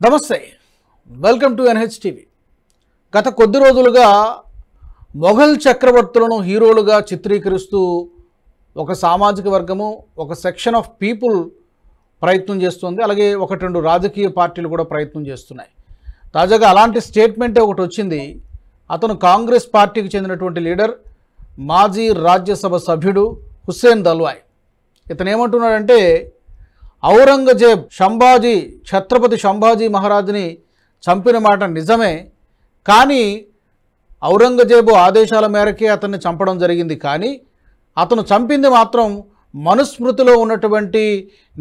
నమస్తే, welcome to NH TV. గత కొద్ది రోజులుగా మొఘల్ చక్రవర్తులను హీరోలుగా చిత్రీకరిస్తూ ఒక సామాజిక వర్గము, ఒక సెక్షన్ ఆఫ్ పీపుల్ ప్రయత్నం చేస్తుంది. అలాగే ఒకటి రెండు రాజకీయ పార్టీలు కూడా ప్రయత్నం చేస్తున్నాయి. తాజాగా అలాంటి స్టేట్మెంటే ఒకటి వచ్చింది. అతను కాంగ్రెస్ పార్టీకి చెందినటువంటి లీడర్, మాజీ రాజ్యసభ సభ్యుడు హుస్సేన్ దల్వాయ్. ఇతను ఏమంటున్నాడంటే, ఔరంగజేబ్ ఛత్రపతి సంభాజీ మహారాజుని చంపిన మాట నిజమే, కానీ ఔరంగజేబు ఆదేశాల మేరకే అతన్ని చంపడం జరిగింది. కానీ అతను చంపింది మాత్రం మనుస్మృతిలో ఉన్నటువంటి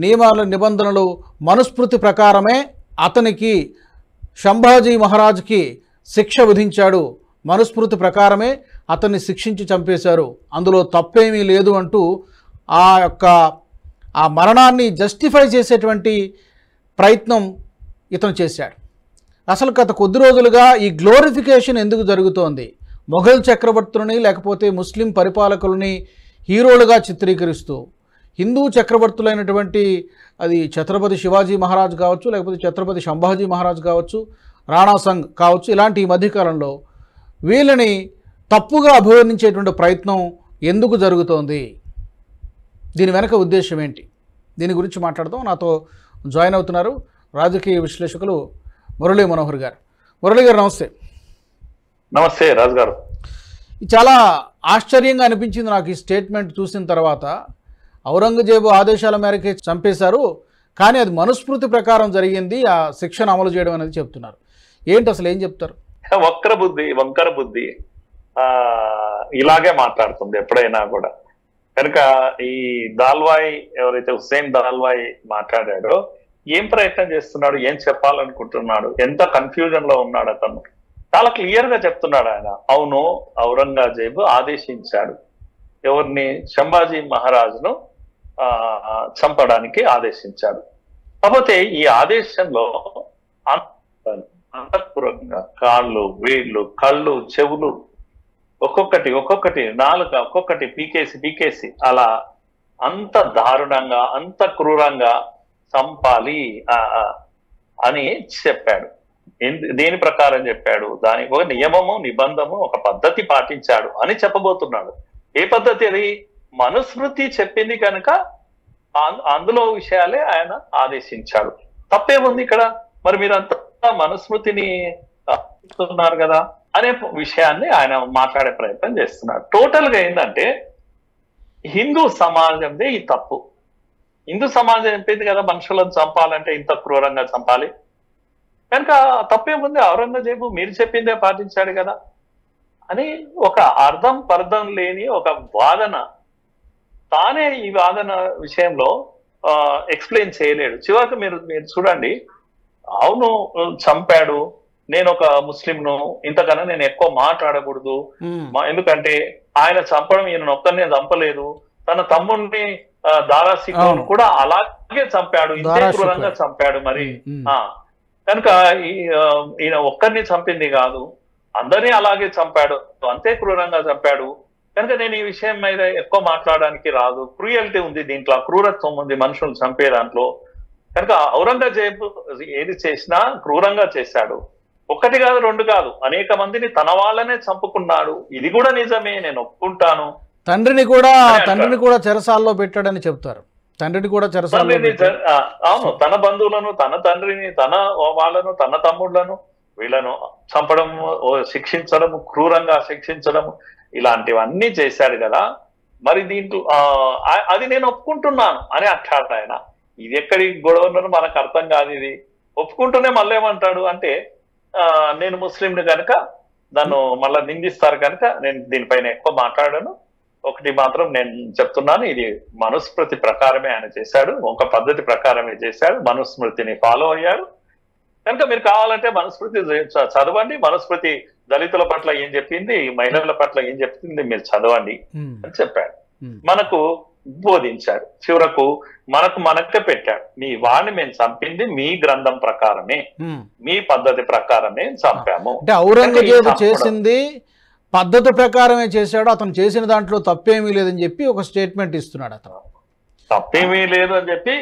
నియమాలు, నిబంధనలు, మనుస్మృతి ప్రకారమే అతనికి సంభాజీ మహారాజుకి శిక్ష విధించాడు. మనుస్మృతి ప్రకారమే అతన్ని శిక్షించి చంపేశారు, అందులో తప్పేమీ లేదు అంటూ ఆ మరణాన్ని జస్టిఫై చేసేటువంటి ప్రయత్నం ఇతను చేశాడు. అసలు గత కొద్ది రోజులుగా ఈ గ్లోరిఫికేషన్ ఎందుకు జరుగుతోంది? మొఘల్ చక్రవర్తులని లేకపోతే ముస్లిం పరిపాలకులని హీరోలుగా చిత్రీకరిస్తూ హిందూ చక్రవర్తులైనటువంటి అది ఛత్రపతి శివాజీ మహారాజ్ కావచ్చు, లేకపోతే ఛత్రపతి సంభాజీ మహారాజ్ కావచ్చు, రాణా సంగ్ కావచ్చు, ఇలాంటి ఈ మధ్యకాలంలో వీళ్ళని తప్పుగా అభివర్ణించేటువంటి ప్రయత్నం ఎందుకు జరుగుతోంది? దీని వెనక ఉద్దేశం ఏంటి? దీని గురించి మాట్లాడదాం. నాతో జాయిన్ అవుతున్నారు రాజకీయ విశ్లేషకులు మురళీ మనోహర్ గారు. మురళీ గారు నమస్తే. నమస్తే రాజు గారు. చాలా ఆశ్చర్యంగా అనిపించింది నాకు ఈ స్టేట్మెంట్ చూసిన తర్వాత. ఔరంగజేబు ఆదేశాల మేరకే చంపేశారు, కానీ అది మనుస్మృతి ప్రకారం జరిగింది, ఆ శిక్షను అమలు చేయడం అనేది చెప్తున్నారు. ఏంటి అసలు, ఏం చెప్తారు? వంకర బుద్ధి ఇలాగే మాట్లాడుతుంది ఎప్పుడైనా కూడా. కనుక ఈ దాల్వాయ్, ఎవరైతే హుస్సేన్ దాల్వాయ్ మాట్లాడాడో, ఏం ప్రయత్నం చేస్తున్నాడు, ఏం చెప్పాలనుకుంటున్నాడు, ఎంత కన్ఫ్యూజన్ లో ఉన్నాడు అతను. చాలా క్లియర్ గా చెప్తున్నాడు ఆయన. అవును, ఔరంగజేబు ఆదేశించాడు ఎవరిని? సంభాజీ మహారాజును చంపడానికి ఆదేశించాడు. కాకపోతే ఈ ఆదేశంలో అంతఃపురంగా కాళ్ళు, వేళ్ళు, కళ్ళు, చెవులు ఒక్కొక్కటి నాలుక ఒక్కొక్కటి పీకేసి అలా అంత దారుణంగా, అంత క్రూరంగా చంపాలి అని చెప్పాడు. దేని ప్రకారం చెప్పాడు? దానికి ఒక నియమము, నిబంధము, ఒక పద్ధతి పాటించాడు అని చెప్పబోతున్నాడు. ఏ పద్ధతి అది? మనుస్మృతి చెప్పింది కనుక అందులో విషయాలే ఆయన ఆదేశించాడు. తప్పేముంది ఇక్కడ? మరి మీరంతా మనుస్మృతిని చెప్తున్నారు కదా అనే విషయాన్ని ఆయన మాట్లాడే ప్రయత్నం చేస్తున్నాడు. టోటల్ గా ఏంటంటే, హిందూ సమాజందే ఈ తప్పు. హిందూ సమాజం చెప్పింది కదా మనుషులను చంపాలంటే ఇంత క్రూరంగా చంపాలి, కనుక తప్పేముంది? ఔరంగజేబు మీరు చెప్పిందే పాటించాడు కదా అని ఒక అర్థం పర్థం లేని ఒక వాదన. తానే ఈ వాదన విషయంలో ఎక్స్ప్లెయిన్ చేయలేడు. చివరికి మీరు చూడండి, అవును చంపాడు, నేను ఒక ముస్లింను, ఇంతకన్నా నేను ఎక్కువ మాట్లాడకూడదు, ఎందుకంటే ఆయన చంపడం ఈయన ఒక్కరినే చంపలేదు, తన తమ్ముడిని దారాసికోను కూడా అలాగే చంపాడు, ఇంతే క్రూరంగా చంపాడు. మరి కనుక ఈయన ఒక్కరిని చంపింది కాదు, అందరినీ అలాగే చంపాడు, అంతే క్రూరంగా చంపాడు. కనుక నేను ఈ విషయం మీద ఎక్కువ మాట్లాడడానికి రాదు. క్రూయల్టీ ఉంది దీంట్లో, క్రూరత్వం ఉంది మనుషులు చంపే దాంట్లో. కనుక ఔరంగజేబు ఏది చేసినా క్రూరంగా చేశాడు. ఒక్కటి కాదు, రెండు కాదు, అనేక మందిని తన వాళ్ళనే చంపుకున్నాడు. ఇది కూడా నిజమే, నేను ఒప్పుకుంటాను. తండ్రిని కూడా చెరసాల్లో పెట్టాడని చెప్తారు. తండ్రిని కూడా చెరసాల్లో, అవును, తన బంధువులను, తన తండ్రిని, తన వాళ్ళను, తన తమ్ముళ్లను, వీళ్ళను చంపడము, శిక్షించడము, క్రూరంగా శిక్షించడము, ఇలాంటివన్నీ చేశాడు కదా. మరి దీంట్లో అది నేను ఒప్పుకుంటున్నాను అని అంటాడు ఆయన. ఇది ఎక్కడి గొడవలను మనకు అర్థం కాదు. ఇది ఒప్పుకుంటూనే మళ్ళీ ఏమంటాడు అంటే, నేను ముస్లింని కనుక నన్ను మళ్ళా నిందిస్తారు కనుక నేను దీనిపైన ఎక్కువ మాట్లాడాను. ఒకటి మాత్రం నేను చెప్తున్నాను, ఇది మనుస్మృతి ప్రకారమే ఆయన చేశాడు, ఒక పద్ధతి ప్రకారమే చేశాడు, మనుస్మృతిని ఫాలో అయ్యాడు. కనుక మీరు కావాలంటే మనుస్మృతి చదవండి, మనుస్మృతి దళితుల పట్ల ఏం చెప్పింది, మహిళల పట్ల ఏం చెప్తుంది మీరు చదవండి అని చెప్పాడు. మనకు బోధించాడు. చివరకు మనకే పెట్టాడు, మీ వాడిని మేము చంపింది మీ గ్రంథం ప్రకారమే, మీ పద్ధతి ప్రకారమే చంపాము. అంటే ఔరంగజేబు చేసింది పద్ధతి ప్రకారమే చేశాడు, అతను చేసిన దాంట్లో తప్పేమీ లేదని చెప్పి ఒక స్టేట్మెంట్ ఇస్తున్నాడు. అతను తప్పేమీ లేదు అని చెప్పి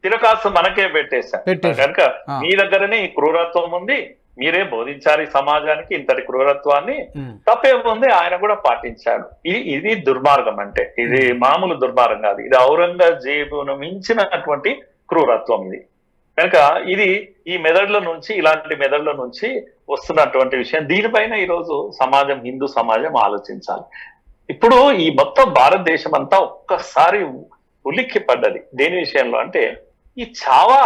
తిరకాసు మనకే పెట్టేశారు కనుక మీ దగ్గరనే ఈ క్రూరత్వం ఉంది, మీరే బోధించారు ఈ సమాజానికి ఇంతటి క్రూరత్వాన్ని, తప్పేముంది ఆయన కూడా పాటించాడు. ఇది దుర్మార్గం, అంటే ఇది మామూలు దుర్మార్గం కాదు, ఇది ఔరంగజేబును మించినటువంటి క్రూరత్వం ఇది. కనుక ఇది ఈ మెదడుల నుంచి, ఇలాంటి మెదడుల నుంచి వస్తున్నటువంటి విషయం. దీనిపైన ఈరోజు సమాజం, హిందూ సమాజం ఆలోచించాలి. ఇప్పుడు ఈ మొత్తం భారతదేశం అంతా ఒక్కసారి ఉలిక్కి పడ్డది దేని విషయంలో అంటే, ఈ చావా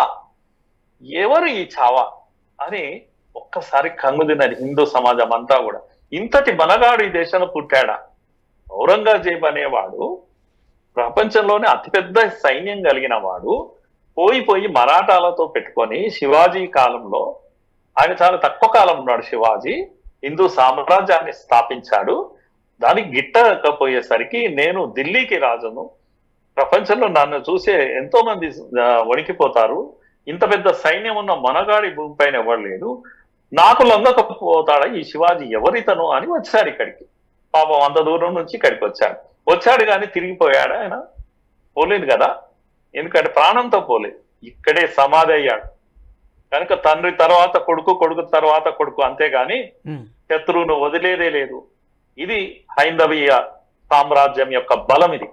ఎవరు, ఈ చావా అని ఒక్కసారి కంగుదిన్నది హిందూ సమాజం అంతా కూడా. ఇంతటి మనగాడు ఈ దేశంలో పుట్టాడా? ఔరంగజేబు అనేవాడు ప్రపంచంలోనే అతిపెద్ద సైన్యం కలిగిన వాడు. పోయి మరాఠాలతో పెట్టుకొని శివాజీ కాలంలో, ఆయన చాలా తక్కువ కాలం ఉన్నాడు శివాజీ, హిందూ సామ్రాజ్యాన్ని స్థాపించాడు. దానికి గిట్టకపోయేసరికి నేను ఢిల్లీకి రాజును, ప్రపంచంలో నన్ను చూసే ఎంతో మంది వణికిపోతారు, ఇంత పెద్ద సైన్యం ఉన్న మనగాడి భూమిపైన ఎవరు లేదు, నాకు లొంగకపోతాడా ఈ శివాజీ, ఎవరితను అని వచ్చాడు ఇక్కడికి. పాపం అంత దూరం నుంచి ఇక్కడికి వచ్చాడు కానీ తిరిగిపోయాడు ఆయన? పోలేదు కదా, ఎందుకంటే ప్రాణంతో పోలేదు, ఇక్కడే సమాధి అయ్యాడు. కనుక తండ్రి తర్వాత కొడుకు, కొడుకు తర్వాత కొడుకు, అంతేగాని శత్రువును వదిలేదే లేదు. ఇది హైందవీయ సామ్రాజ్యం యొక్క బలం ఇది.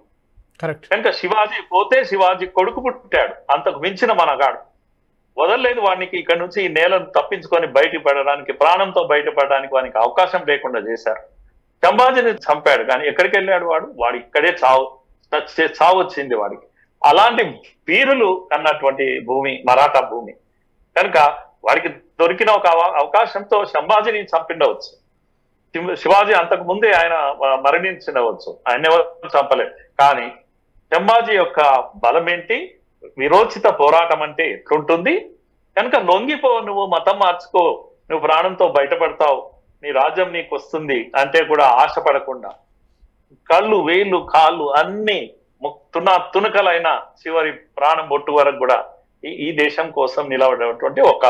కనుక శివాజీ పోతే శివాజీ కొడుకు పుట్టాడు, అంతకు మించిన మనగాడు, వదలలేదు వానికి. ఇక్కడ నుంచి ఈ నేలను తప్పించుకొని బయటపడడానికి, ప్రాణంతో బయటపడడానికి వానికి అవకాశం లేకుండా చేశారు. సంభాజీని చంపాడు కానీ ఎక్కడికి వెళ్ళాడు వాడు ఇక్కడే చావు వచ్చింది వాడికి. అలాంటి వీరులు అన్నటువంటి భూమి మరాఠా భూమి. కనుక వాడికి దొరికిన ఒక అవకాశంతో సంభాజీని చంపిండవచ్చు. శివాజీ అంతకు ముందే ఆయన మరణించవచ్చు, ఆయన ఎవరు చంపలేదు. కానీ సంభాజీ యొక్క బలం ఏంటి, విరోచిత పోరాటం అంటే ఎట్లుంటుంది. కనుక లొంగిపో, నువ్వు మతం మార్చుకో, నువ్వు ప్రాణంతో బయటపడతావు, నీ రాజ్యం నీకు వస్తుంది అంటే కూడా ఆశపడకుండా కళ్ళు, వేళ్ళు, కాళ్ళు అన్ని తునకలైన చివరి ప్రాణం బొట్టు వరకు కూడా ఈ దేశం కోసం నిలబడేటువంటి ఒక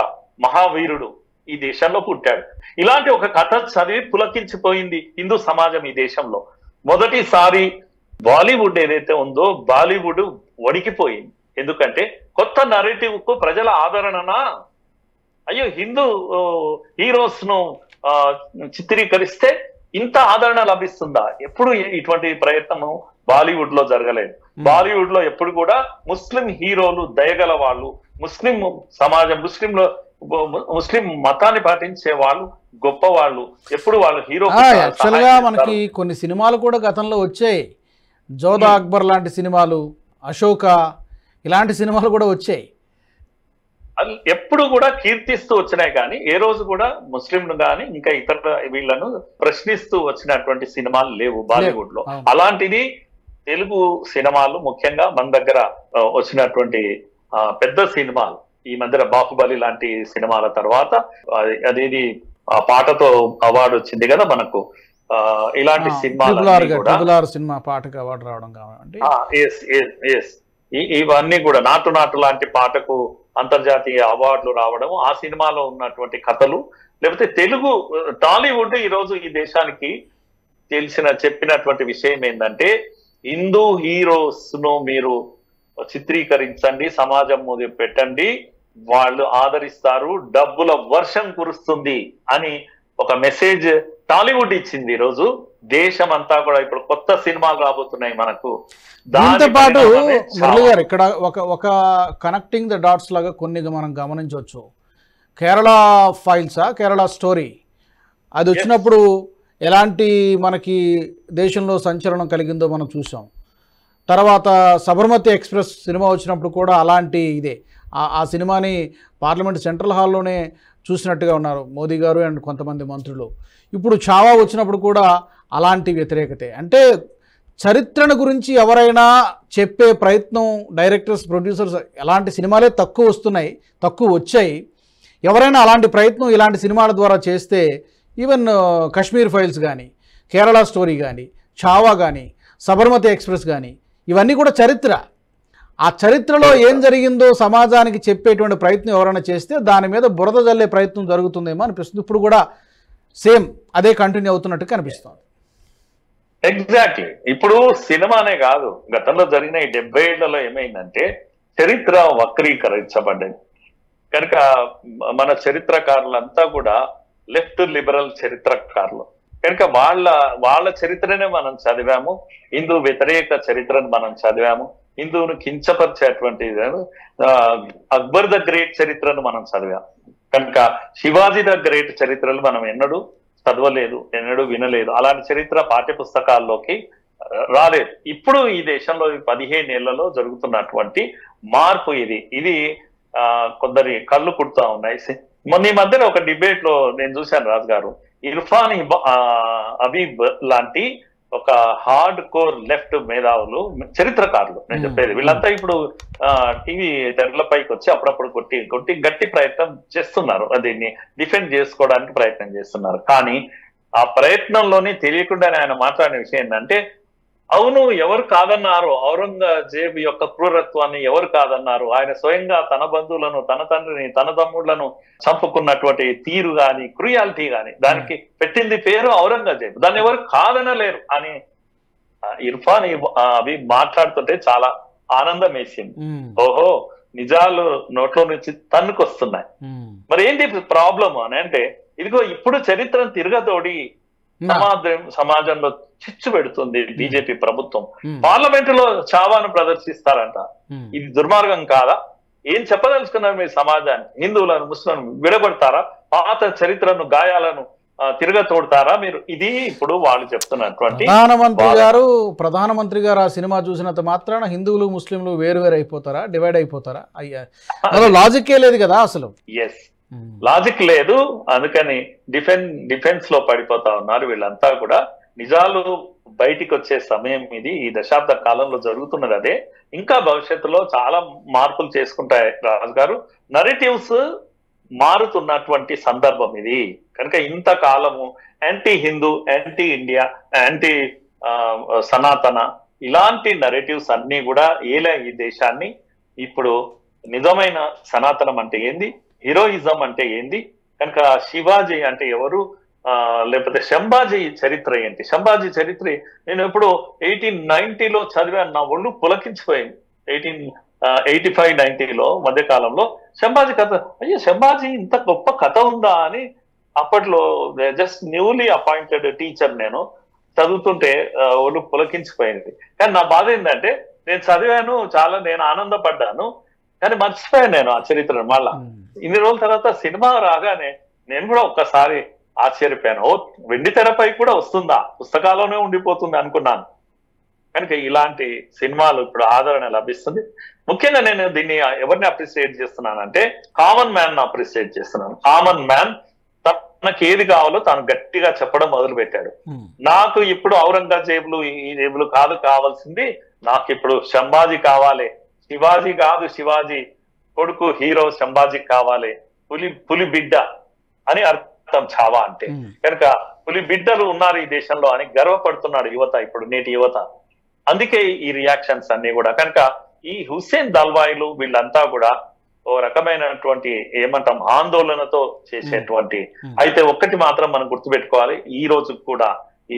మహావీరుడు ఈ దేశంలో పుట్టాడు. ఇలాంటి ఒక కథ చదివి పులకించిపోయింది హిందూ సమాజం ఈ దేశంలో. మొదటిసారి బాలీవుడ్ ఏదైతే ఉందో బాలీవుడ్ వణికిపోయింది. ఎందుకంటే కొత్త నరేటివ్ కు ప్రజల ఆదరణ, అయ్యో హిందూ హీరోస్ ను చిత్రీకరిస్తే ఇంత ఆదరణ లభిస్తుందా? ఎప్పుడు ఇటువంటి ప్రయత్నము బాలీవుడ్ లో జరగలేదు. బాలీవుడ్ లో ఎప్పుడు కూడా ముస్లిం హీరోలు దయగల వాళ్ళు, ముస్లిం సమాజం, ముస్లిం మతాన్ని పాటించే వాళ్ళు గొప్ప వాళ్ళు, ఎప్పుడు వాళ్ళు హీరో. యాక్చువల్ గా మనకి కొన్ని సినిమాలు కూడా గతంలో వచ్చాయి, జోధా అక్బర్ లాంటి సినిమాలు, అశోక ఇలాంటి సినిమాలు కూడా వచ్చాయి. ఎప్పుడు కూడా కీర్తిస్తూ వచ్చినాయి కానీ ఏ రోజు కూడా ముస్లింలు కానీ ఇంకా ఇతర వీళ్ళను ప్రశ్నిస్తూ వచ్చినటువంటి సినిమాలు లేవు బాలీవుడ్ లో. అలాంటిది తెలుగు సినిమాలు ముఖ్యంగా మన దగ్గర వచ్చినటువంటి పెద్ద సినిమాలు ఈ మధ్య బాహుబలి లాంటి సినిమాల తర్వాత అదేది ఆ పాటతో అవార్డు వచ్చింది కదా మనకు. ఇలాంటి సినిమాలు సినిమా పాటకు అవార్డు రావడం కావాలంటే ఇవన్నీ కూడా నాటు లాంటి పాటకు అంతర్జాతీయ అవార్డులు రావడం, ఆ సినిమాలో ఉన్నటువంటి కథలు, లేకపోతే తెలుగు టాలీవుడ్ ఈరోజు ఈ దేశానికి చెప్పినటువంటి విషయం ఏంటంటే, హిందూ హీరోస్ ను మీరు చిత్రీకరించండి, సమాజం ముందు పెట్టండి, వాళ్ళు ఆదరిస్తారు, డబ్బుల వర్షం కురుస్తుంది అని ఒక మెసేజ్ టాలీవుడ్ ఇచ్చింది. ఈరోజు దేశం అంతా కూడా ఇప్పుడు కొత్త సినిమాలు రాబోతున్నాయి మనకు. దాంతో పాటు మురళి గారు ఇక్కడ ఒక కనెక్టింగ్ ద డాట్స్ లాగా కొన్ని మనం గమనించవచ్చు. కేరళ ఫైల్సా, కేరళ స్టోరీ అది వచ్చినప్పుడు ఎలాంటి మనకి దేశంలో సంచలనం కలిగిందో మనం చూసాం. తర్వాత సబర్మతి ఎక్స్ప్రెస్ సినిమా వచ్చినప్పుడు కూడా అలాంటి ఇదే, ఆ సినిమాని పార్లమెంట్ సెంట్రల్ హాల్లోనే చూసినట్టుగా ఉన్నారు మోదీ గారు అండ్ కొంతమంది మంత్రులు. ఇప్పుడు చావా వచ్చినప్పుడు కూడా అలాంటి వ్యతిరేకతే. అంటే చరిత్రను గురించి ఎవరైనా చెప్పే ప్రయత్నం డైరెక్టర్స్, ప్రొడ్యూసర్స్ ఎలాంటి సినిమాలే తక్కువ వచ్చాయి. ఎవరైనా అలాంటి ప్రయత్నం ఇలాంటి సినిమాల ద్వారా చేస్తే, ఈవెన్ కాశ్మీర్ ఫైల్స్ కానీ, కేరళ స్టోరీ కానీ, చావా కానీ, సబర్మతి ఎక్స్ప్రెస్ కానీ, ఇవన్నీ కూడా చరిత్ర. ఆ చరిత్రలో ఏం జరిగిందో సమాజానికి చెప్పేటువంటి ప్రయత్నం ఎవరైనా చేస్తే దాని మీద బురద జల్లే ప్రయత్నం జరుగుతుందేమో అనిపిస్తుంది. ఇప్పుడు కూడా సేమ్ అదే కంటిన్యూ అవుతున్నట్టు కనిపిస్తుంది. ఎగ్జాక్ట్లీ. ఇప్పుడు సినిమానే కాదు, గతంలో జరిగిన ఈ 70 ఏళ్లలో ఏమైందంటే చరిత్ర వక్రీకరించబడ్డది. కనుక మన చరిత్రకారులంతా కూడా లెఫ్ట్ లిబరల్ చరిత్రకారులు కనుక వాళ్ళ చరిత్రనే మనం చదివాము. హిందూ వ్యతిరేక చరిత్రను మనం చదివాము. హిందువును కించపరిచేటువంటి అక్బర్ ద గ్రేట్ చరిత్రను మనం చదివాము. కనుక శివాజీ ద గ్రేట్ చరిత్రలు మనం ఎన్నడూ చదవలేదు, ఎన్నడూ వినలేదు. అలాంటి చరిత్ర పాఠ్య పుస్తకాల్లోకి రాలేదు. ఇప్పుడు ఈ దేశంలో 15 ఏళ్లలో జరుగుతున్నటువంటి మార్పు ఇది కొందరి కళ్ళు కుడుతా ఉన్నాయి. మొన్న ఈ మధ్యన ఒక డిబేట్ లో నేను చూశాను రాజు గారు, ఇర్ఫాన్ హబీబ్ లాంటి ఒక హార్డ్ కోర్ లెఫ్ట్ మేధావులు, చరిత్రకారులు నేను చెప్పేది, వీళ్ళంతా ఇప్పుడు టీవీ తెరలపైకి వచ్చి అప్పుడప్పుడు కొట్టి గట్టి ప్రయత్నం చేస్తున్నారు, దీన్ని డిఫెండ్ చేసుకోవడానికి ప్రయత్నం చేస్తున్నారు. కానీ ఆ ప్రయత్నంలోనే తెలియకుండానే ఆయన మాట్లాడిన విషయం ఏంటంటే, అవును ఎవరు కాదన్నారు, ఔరంగజేబు యొక్క క్రూరత్వాన్ని ఎవరు కాదన్నారు, ఆయన స్వయంగా తన బంధువులను, తన తండ్రిని, తన తమ్ముళ్లను చంపుకున్నటువంటి తీరు గాని, క్రూయాలిటీ గాని, దానికి పెట్టింది పేరు ఔరంగజేబు, దాన్ని ఎవరు కాదనలేరు అని ఇర్ఫాన్ అవి మాట్లాడుతుంటే చాలా ఆనందం వేసింది. ఓహో, నిజాలు నోట్లో నుంచి తన్నుకొస్తున్నాయి. మరి ఏంటి ప్రాబ్లం అని అంటే, ఇదిగో ఇప్పుడు చరిత్రను తిరగతోడి సమాజంలో చిచ్చు పెడుతుంది బీజేపీ ప్రభుత్వం. పార్లమెంట్ లో చావాను ప్రదర్శిస్తారంట. ఇది దుర్మార్గం కాదా? ఏం చెప్పదలుచుకున్నారు మీరు సమాజాన్ని? హిందువులను, ముస్లింలను విడగొడతారా? పాత చరిత్రను, గాయాలను తిరగతోడతారా మీరు? ఇది ఇప్పుడు వాళ్ళు చెప్తున్నటువంటి ప్రధానమంత్రి గారు ఆ సినిమా చూసినంత మాత్రాన హిందువులు ముస్లింలు వేరు అయిపోతారా, డివైడ్ అయిపోతారా? అయ్యా లాజిక్కే లేదు కదా అసలు. ఎస్, లాజిక్ లేదు. అందుకని డిఫెన్స్ లో పడిపోతా ఉన్నారు వీళ్ళంతా కూడా. నిజాలు బయటికి వచ్చే సమయం ఇది. ఈ దశాబ్ద కాలంలో జరుగుతున్నది అదే. ఇంకా భవిష్యత్తులో చాలా మార్పులు చేసుకుంటాయి రాజు గారు. నరేటివ్స్ మారుతున్నటువంటి సందర్భం ఇది. కనుక ఇంతకాలము anti Hindu, anti India, anti సనాతన ఇలాంటి నరేటివ్స్ అన్ని కూడా ఏలే ఈ దేశాన్ని. ఇప్పుడు నిజమైన సనాతనం అంటే ఏంది, హీరోయిజం అంటే ఏంది, కనుక శివాజీ అంటే ఎవరు, లేకపోతే శంభాజీ చరిత్ర ఏంటి? శంభాజీ చరిత్ర నేను ఎప్పుడు 1890లో చదివాను, నా ఒళ్ళు పులకించిపోయింది. 1885-90లో మధ్యకాలంలో శంభాజీ కథ, అయ్యో శంభాజీ ఇంత గొప్ప కథ ఉందా అని అప్పట్లో జస్ట్ న్యూలీ అపాయింటెడ్ టీచర్ నేను చదువుతుంటే ఒళ్ళు పులకించిపోయింది. కానీ నా బాధ ఏంటంటే, నేను చదివాను, చాలా నేను ఆనందపడ్డాను, కానీ మర్చిపోయాను నేను ఆ చరిత్రను. మళ్ళా ఇన్ని రోజుల తర్వాత సినిమా రాగానే నేను కూడా ఒక్కసారి ఆశ్చర్యపోయాను. ఓ, వెండి తెరపై కూడా వస్తుందా, పుస్తకాల్లోనే ఉండిపోతుంది అనుకున్నాను. కనుక ఇలాంటి సినిమాలు ఇప్పుడు ఆదరణ లభిస్తుంది. ముఖ్యంగా నేను దీన్ని ఎవరిని అప్రిసియేట్ చేస్తున్నానంటే, కామన్ మ్యాన్ అప్రిసియేట్ చేస్తున్నాను. కామన్ మ్యాన్ తనకి ఏది కావాలో తాను గట్టిగా చెప్పడం మొదలు పెట్టాడు. నాకు ఇప్పుడు ఔరంగజేబులు, ఈ జేబులు కాదు కావాల్సింది, నాకు ఇప్పుడు శంభాజీ కావాలి. శివాజీ కాదు, శివాజీ కొడుకు హీరో శంభాజీ కావాలి. పులి బిడ్డ అని అర్థం చావా అంటే. కనుక పులి బిడ్డలు ఉన్నారు ఈ దేశంలో అని గర్వపడుతున్నాడు యువత, ఇప్పుడు నేటి యువత. అందుకే ఈ రియాక్షన్స్ అన్ని కూడా. కనుక ఈ హుస్సేన్ దల్వాయిలు వీళ్ళంతా కూడా ఓ రకమైనటువంటి ఏమంటాం ఆందోళనతో చేసేటువంటి. అయితే ఒక్కటి మాత్రం మనం గుర్తుపెట్టుకోవాలి, ఈ రోజు కూడా ఈ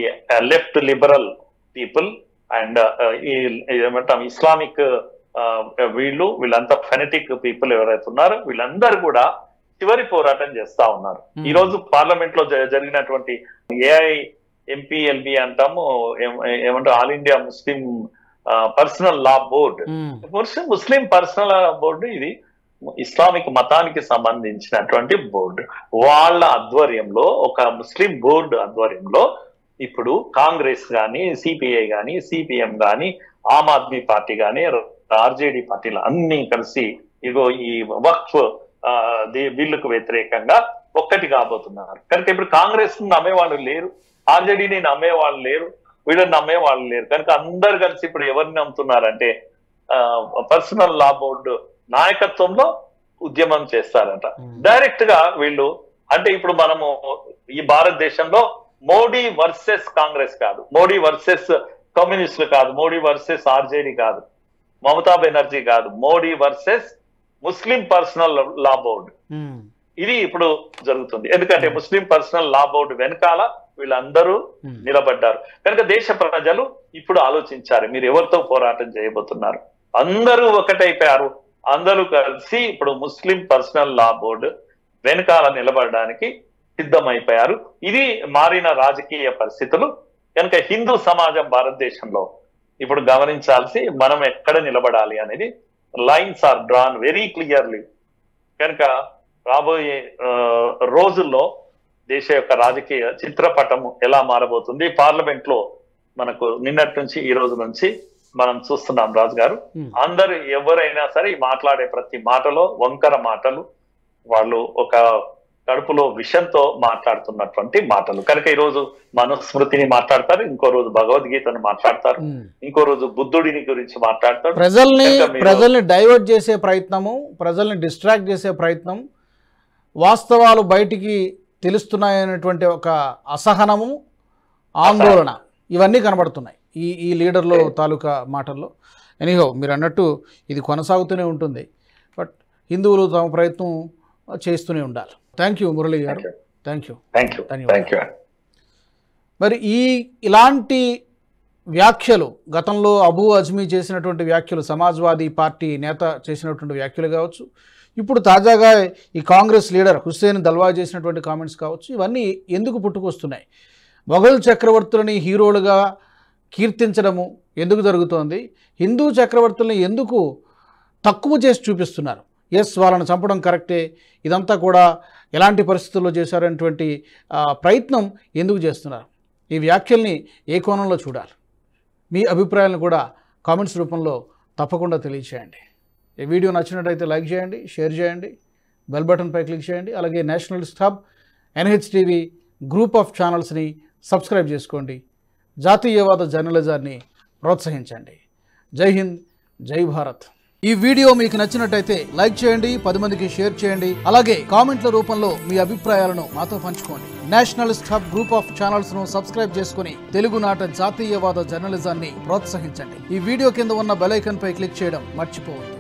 లెఫ్ట్ లిబరల్ పీపుల్ అండ్ ఈ ఏమంటాం ఇస్లామిక్ వీళ్ళంతా ఫెనటిక్ పీపుల్ ఎవరైతే ఉన్నారో వీళ్ళందరూ కూడా చివరి పోరాటం చేస్తా ఉన్నారు. ఈ రోజు పార్లమెంట్ లో జరిగినటువంటి AIMPLB అంటాము, ఏమంటారు ఆల్ ఇండియా ముస్లిం పర్సనల్ లా బోర్డు, ముస్లిం పర్సనల్ లా బోర్డు, ఇది ఇస్లామిక్ మతానికి సంబంధించినటువంటి బోర్డు. వాళ్ళ ఆధ్వర్యంలో, ఒక ముస్లిం బోర్డు ఆధ్వర్యంలో ఇప్పుడు కాంగ్రెస్ గాని, CPI గాని, CPM గాని, ఆమ్ ఆద్మీ పార్టీ గాని, RJD పార్టీలు అన్ని కలిసి ఇగో ఈ వక్ఫ్ బిల్లుకు వ్యతిరేకంగా ఒక్కటి కాబోతున్నారు. కనుక ఇప్పుడు కాంగ్రెస్ నమ్మేవాళ్ళు లేరు, RJDని నమ్మేవాళ్ళు లేరు, వీళ్ళని నమ్మేవాళ్ళు లేరు. కనుక అందరు కలిసి ఇప్పుడు ఎవరిని నమ్ముతున్నారంటే పర్సనల్ లా బోర్డు నాయకత్వంలో ఉద్యమం చేస్తారంట. డైరెక్ట్ గా వీళ్ళు అంటే ఇప్పుడు మనము ఈ భారతదేశంలో మోడీ వర్సెస్ కాంగ్రెస్ కాదు, మోడీ వర్సెస్ కమ్యూనిస్టులు కాదు, మోడీ వర్సెస్ RJD కాదు, మమతా బెనర్జీ కాదు, మోడీ వర్సెస్ ముస్లిం పర్సనల్ లా బోర్డు. ఇది ఇప్పుడు జరుగుతుంది. ఎందుకంటే ముస్లిం పర్సనల్ లా బోర్డు వెనకాల వీళ్ళందరూ నిలబడ్డారు. కనుక దేశ ప్రజలు ఇప్పుడు ఆలోచించారు, మీరు ఎవరితో పోరాటం చేయబోతున్నారు. అందరూ ఒకటైపోయారు. అందరూ కలిసి ఇప్పుడు ముస్లిం పర్సనల్ లా బోర్డు వెనకాల నిలబడడానికి సిద్ధమైపోయారు. ఇది మారిన రాజకీయ పరిస్థితులు కనుక హిందూ సమాజం భారతదేశంలో ఇప్పుడు గమనించాల్సి మనం ఎక్కడ నిలబడాలి అనేది lines are drawn very clearly. కనుక రాబోయే రోజుల్లో దేశ యొక్క రాజకీయ చిత్రపటం ఎలా మారబోతుంది, పార్లమెంట్ లో మనకు నిన్నటి నుంచి ఈ రోజు నుంచి మనం చూస్తున్నాం రాజు గారు, అందరు ఎవరైనా సరే మాట్లాడే ప్రతి మాటలో వంకర మాటలు, వాళ్ళు ఒక కడుపులో విషంతో మాట్లాడుతున్నటువంటి మాటలు. కనుక ఈ రోజు మనుస్మృతిని మాట్లాడతారు, ఇంకో రోజు భగవద్గీతను మాట్లాడతారు, ఇంకో రోజు బుద్ధుడిని గురించి మాట్లాడతారు. ప్రజల్ని డైవర్ట్ చేసే ప్రయత్నము, ప్రజల్ని డిస్ట్రాక్ట్ చేసే ప్రయత్నం, వాస్తవాలు బయటికి తెలుస్తున్నాయనేటువంటి ఒక అసహనము, ఆందోళన ఇవన్నీ కనబడుతున్నాయి ఈ లీడర్లో తాలూకా మాటల్లో. ఎనీహో మీరు అన్నట్టు ఇది కొనసాగుతూనే ఉంటుంది. బట్ హిందువులు తమ ప్రయత్నం చేస్తూనే ఉండాలి. థ్యాంక్ యూ మురళి గారు. Thank you. ధన్యవాదాలు. మరి ఇలాంటి వ్యాఖ్యలు గతంలో అబూ అజ్మీ చేసినటువంటి వ్యాఖ్యలు, సమాజ్వాదీ పార్టీ నేత చేసినటువంటి వ్యాఖ్యలు కావచ్చు, ఇప్పుడు తాజాగా ఈ కాంగ్రెస్ లీడర్ హుస్సేన్ దల్వా చేసినటువంటి కామెంట్స్ కావచ్చు, ఇవన్నీ ఎందుకు పుట్టుకొస్తున్నాయి? మొఘల్ చక్రవర్తులని హీరోలుగా కీర్తించడము ఎందుకు జరుగుతోంది? హిందూ చక్రవర్తుల్ని ఎందుకు తక్కువ చేసి చూపిస్తున్నారు? ఎస్, వాళ్ళని చంపడం కరెక్టే, ఇదంతా కూడా ఎలాంటి పరిస్థితుల్లో చేశారనేటువంటి ప్రయత్నం ఎందుకు చేస్తున్నారు? ఈ వ్యాఖ్యల్ని ఏ కోణంలో చూడాలి? మీ అభిప్రాయాలను కూడా కామెంట్స్ రూపంలో తప్పకుండా తెలియచేయండి. ఈ వీడియో నచ్చినట్టయితే లైక్ చేయండి, షేర్ చేయండి, బెల్ బటన్పై క్లిక్ చేయండి. అలాగే nationalist hub NHTV group of ఛానల్స్ని సబ్స్క్రైబ్ చేసుకోండి. జాతీయవాద జర్నలిజాన్ని ప్రోత్సహించండి. జై హింద్, జై భారత్. ఈ వీడియో మీకు నచ్చినట్టయితే లైక్ చేయండి, 10 మందికి షేర్ చేయండి. అలాగే కామెంట్ల రూపంలో మీ అభిప్రాయాలను మాతో పంచుకోండి. Nationalist hub group of channels ను సబ్స్క్రైబ్ చేసుకుని తెలుగునాట జాతీయవాద జర్నలిజాన్ని ప్రోత్సహించండి. ఈ వీడియో కింద ఉన్న బెల్ ఐకాన్ పై క్లిక్ చేయడం మర్చిపోవద్దు.